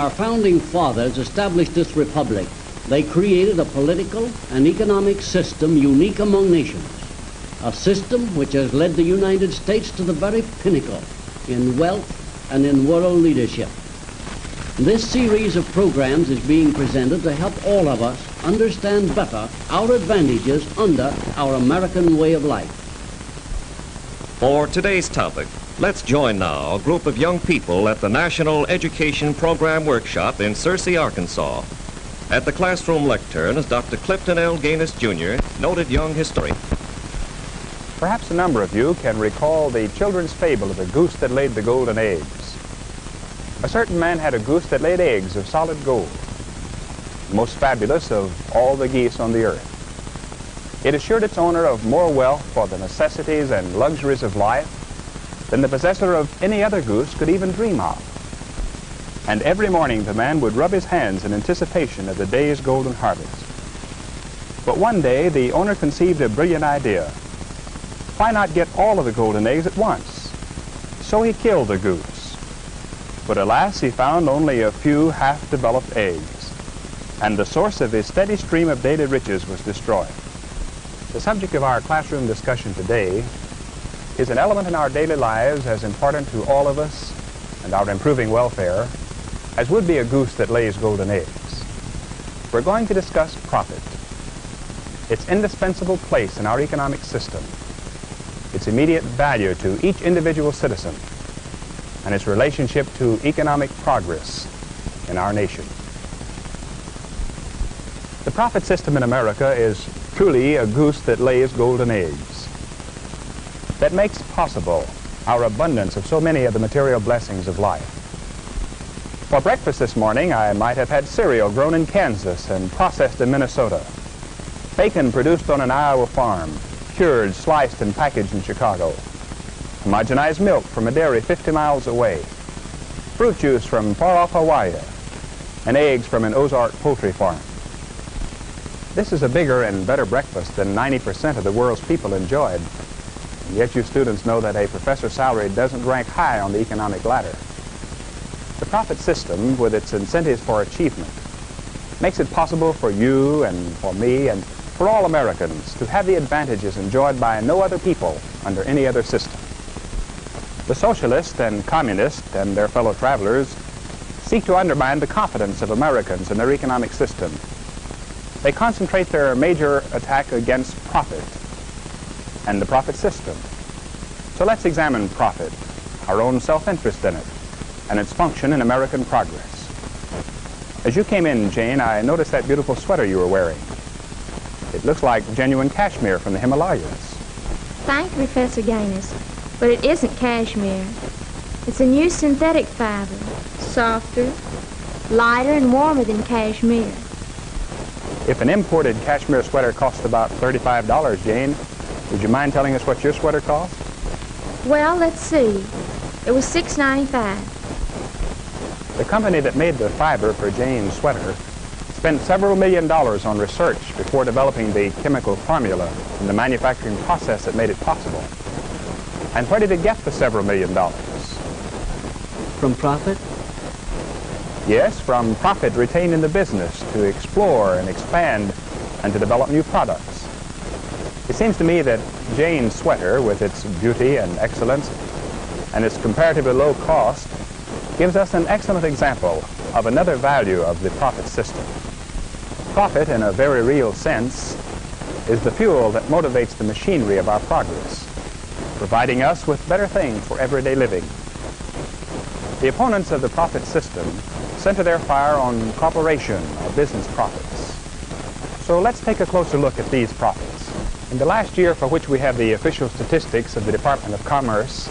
our founding fathers established this republic, they created a political and economic system unique among nations, a system which has led the United States to the very pinnacle in wealth and in world leadership. This series of programs is being presented to help all of us understand better our advantages under our American way of life. For today's topic, let's join now a group of young people at the National Education Program Workshop in Searcy, Arkansas. At the classroom lectern is Dr. Clifton L. Gaines, Jr., noted young historian. Perhaps a number of you can recall the children's fable of the goose that laid the golden eggs. A certain man had a goose that laid eggs of solid gold, the most fabulous of all the geese on the earth. It assured its owner of more wealth for the necessities and luxuries of life than the possessor of any other goose could even dream of. And every morning the man would rub his hands in anticipation of the day's golden harvest. But one day the owner conceived a brilliant idea. Why not get all of the golden eggs at once? So he killed the goose. But alas, he found only a few half-developed eggs, and the source of his steady stream of daily riches was destroyed. The subject of our classroom discussion today is an element in our daily lives as important to all of us and our improving welfare as would be a goose that lays golden eggs. We're going to discuss profit, its indispensable place in our economic system, its immediate value to each individual citizen, and its relationship to economic progress in our nation. The profit system in America is truly a goose that lays golden eggs, that makes possible our abundance of so many of the material blessings of life. For breakfast this morning, I might have had cereal grown in Kansas and processed in Minnesota, bacon produced on an Iowa farm, cured, sliced, and packaged in Chicago, homogenized milk from a dairy 50 miles away, fruit juice from far-off Hawaii, and eggs from an Ozark poultry farm. This is a bigger and better breakfast than 90% of the world's people enjoyed, and yet you students know that a professor's salary doesn't rank high on the economic ladder. The profit system, with its incentives for achievement, makes it possible for you and for me and for all Americans to have the advantages enjoyed by no other people under any other system. The socialists and communists and their fellow travelers seek to undermine the confidence of Americans in their economic system. They concentrate their major attack against profit and the profit system. So let's examine profit, our own self-interest in it, and its function in American progress. As you came in, Jane, I noticed that beautiful sweater you were wearing. It looks like genuine cashmere from the Himalayas. Thank you, Professor Gaines, but it isn't cashmere. It's a new synthetic fiber, softer, lighter, and warmer than cashmere. If an imported cashmere sweater costs about $35, Jane, would you mind telling us what your sweater cost? Well, let's see. It was $6.95. The company that made the fiber for Jane's sweater spent several $million on research before developing the chemical formula and the manufacturing process that made it possible. And where did it get the several $1 million? From profit? Yes, from profit retained in the business to explore and expand and to develop new products. It seems to me that Jane's sweater, with its beauty and excellence and its comparatively low cost, gives us an excellent example of another value of the profit system. Profit, in a very real sense, is the fuel that motivates the machinery of our progress, providing us with better things for everyday living. The opponents of the profit system center their fire on corporation or business profits. So let's take a closer look at these profits. In the last year for which we have the official statistics of the Department of Commerce,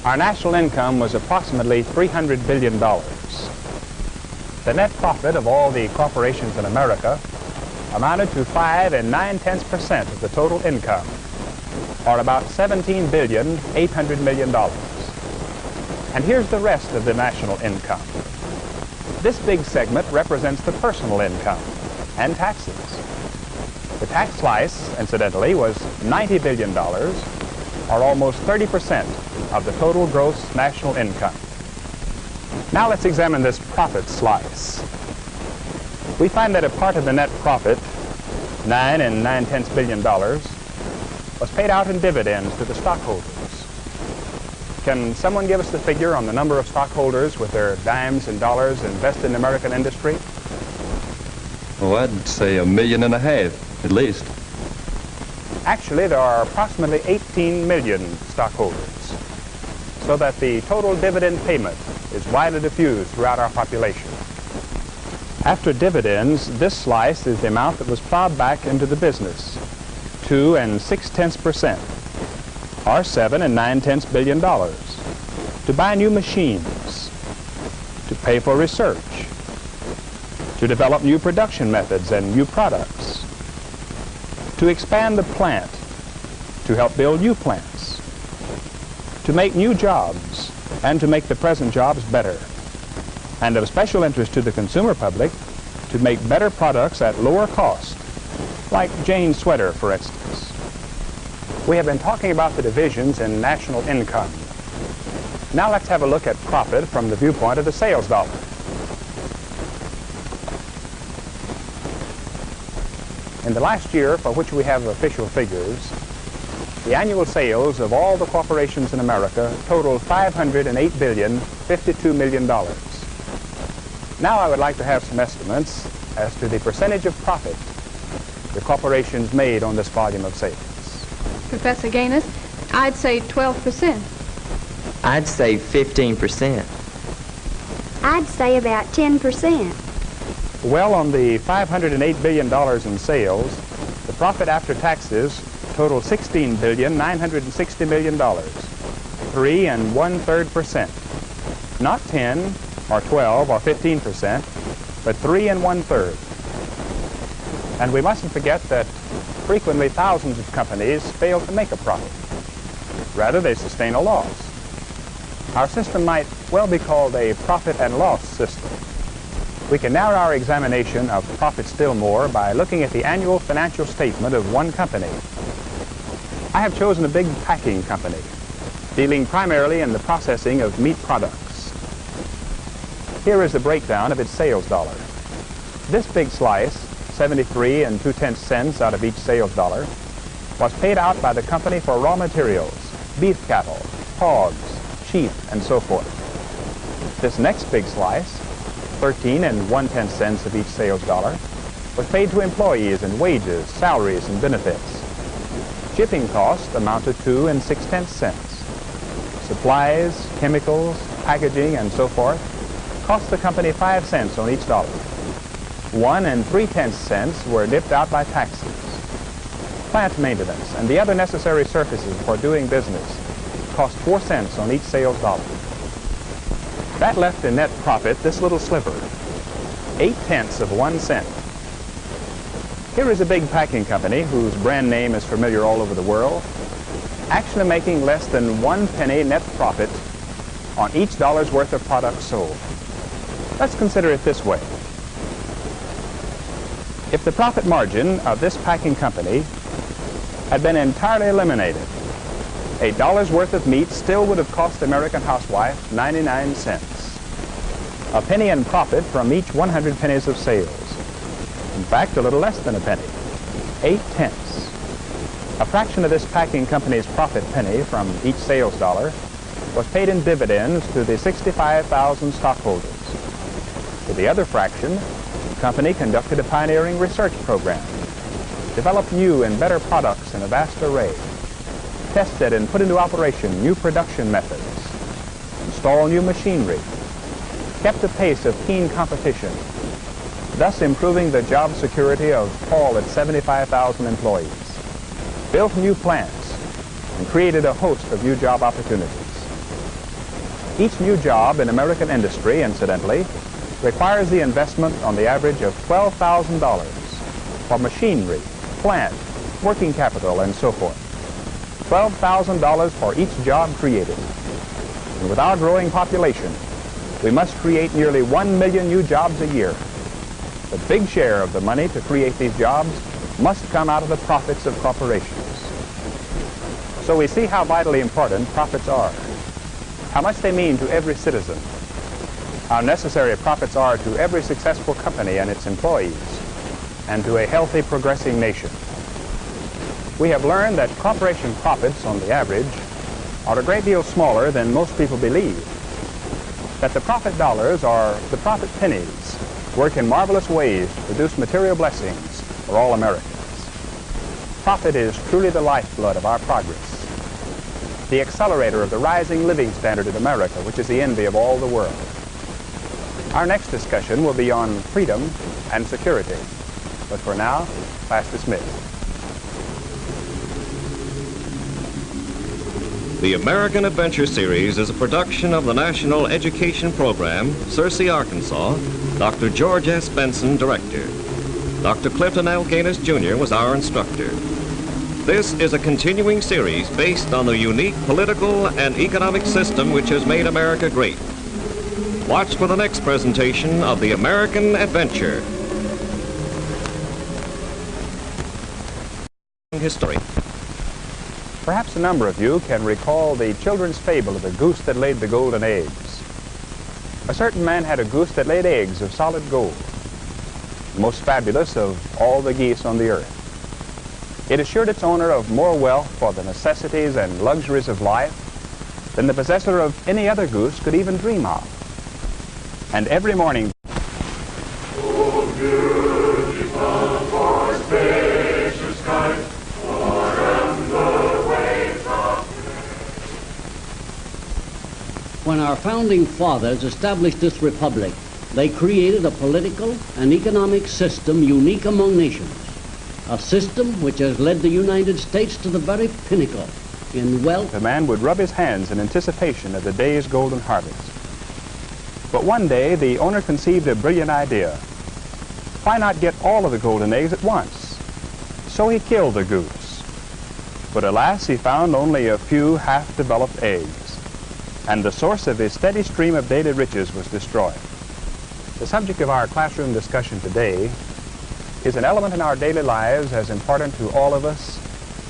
our national income was approximately $300 billion. The net profit of all the corporations in America amounted to 5 9/10% of the total income, or about $17,800 million. And here's the rest of the national income. This big segment represents the personal income and taxes. The tax slice, incidentally, was $90 billion, or almost 30% of the total gross national income. Now let's examine this profit slice. We find that a part of the net profit, $9.9 billion, was paid out in dividends to the stockholders. Can someone give us the figure on the number of stockholders with their dimes and dollars invested in American industry? Oh, I'd say 1.5 million, at least. Actually, there are approximately 18 million stockholders, so that the total dividend payment is widely diffused throughout our population. After dividends, this slice is the amount that was plowed back into the business, 2 6/10%, or $7.9 billion, to buy new machines, to pay for research, to develop new production methods and new products, to expand the plant, to help build new plants, to make new jobs, and to make the present jobs better, and of special interest to the consumer public, to make better products at lower cost, like Jane's sweater, for instance. We have been talking about the divisions in national income. Now let's have a look at profit from the viewpoint of the sales dollar. In the last year, for which we have official figures, the annual sales of all the corporations in America totaled $508.52 billion. Now I would like to have some estimates as to the percentage of profit the corporations made on this volume of sales. Professor Gaines, I'd say 12%. I'd say 15%. I'd say about 10%. Well, on the $508 billion in sales, the profit after taxes totaled $16.96 billion, 3 1/3%. Not 10 or 12 or 15%, but 3 1/3. And we mustn't forget that frequently thousands of companies fail to make a profit. Rather, they sustain a loss. Our system might well be called a profit and loss system. We can narrow our examination of profit still more by looking at the annual financial statement of one company. I have chosen a big packing company, dealing primarily in the processing of meat products. Here is the breakdown of its sales dollar. This big slice, 73 2/10 cents out of each sales dollar, was paid out by the company for raw materials, beef cattle, hogs, sheep, and so forth. This next big slice, 13 1/10 cents of each sales dollar, was paid to employees in wages, salaries, and benefits. Shipping costs amounted to 2 6/10 cents. Supplies, chemicals, packaging, and so forth cost the company 5 cents on each dollar. 1 3/10 cents were dipped out by taxes. Plant maintenance and the other necessary services for doing business cost 4 cents on each sales dollar. That left in net profit this little sliver, 0.8 of 1 cent. Here is a big packing company whose brand name is familiar all over the world, actually making less than 1 penny net profit on each dollar's worth of products sold. Let's consider it this way. If the profit margin of this packing company had been entirely eliminated, a dollar's worth of meat still would have cost the American housewife 99 cents. A penny in profit from each 100 pennies of sales. In fact, a little less than a penny, 0.8. A fraction of this packing company's profit penny from each sales dollar was paid in dividends to the 65,000 stockholders. For the other fraction, the company conducted a pioneering research program, developed new and better products in a vast array, tested and put into operation new production methods, installed new machinery, kept the pace of keen competition, thus improving the job security of all its 75,000 employees, built new plants, and created a host of new job opportunities. Each new job in American industry, incidentally, requires the investment on the average of $12,000 for machinery, plant, working capital, and so forth. $12,000 for each job created. And with our growing population, we must create nearly 1 million new jobs a year. The big share of the money to create these jobs must come out of the profits of corporations. So we see how vitally important profits are, how much they mean to every citizen. how necessary profits are to every successful company and its employees, and to a healthy, progressing nation. We have learned that corporation profits, on the average, are a great deal smaller than most people believe, that the profit dollars or the profit pennies work in marvelous ways to produce material blessings for all Americans. Profit is truly the lifeblood of our progress, the accelerator of the rising living standard in America, which is the envy of all the world. Our next discussion will be on freedom and security. But for now, class dismissed. The American Adventure Series is a production of the National Education Program, Searcy, Arkansas. Dr. George S. Benson, director. Dr. Clifton L. Gaines, Jr. was our instructor. This is a continuing series based on the unique political and economic system which has made America great. Watch for the next presentation of the American Adventure. History. Perhaps a number of you can recall the children's fable of the goose that laid the golden eggs. A certain man had a goose that laid eggs of solid gold, the most fabulous of all the geese on the earth. It assured its owner of more wealth for the necessities and luxuries of life than the possessor of any other goose could even dream of. And every morning, when our founding fathers established this republic, they created a political and economic system unique among nations, a system which has led the United States to the very pinnacle in wealth. the man would rub his hands in anticipation of the day's golden harvest. But one day, the owner conceived a brilliant idea. Why not get all of the golden eggs at once? So he killed the goose. But alas, he found only a few half-developed eggs, and the source of his steady stream of daily riches was destroyed. The subject of our classroom discussion today is an element in our daily lives as important to all of us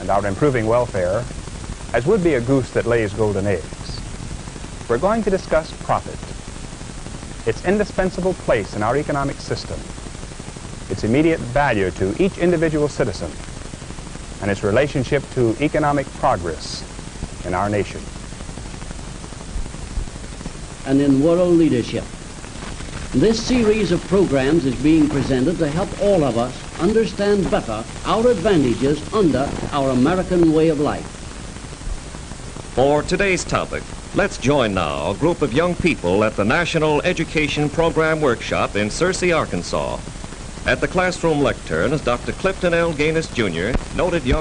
and our improving welfare as would be a goose that lays golden eggs. We're going to discuss profit, its indispensable place in our economic system, its immediate value to each individual citizen, and its relationship to economic progress in our nation. And in world leadership. This series of programs is being presented to help all of us understand better our advantages under our American way of life. For today's topic, let's join now a group of young people at the National Education Program Workshop in Searcy, Arkansas. At the classroom lectern is Dr. Clifton L. Gaines, Jr., noted young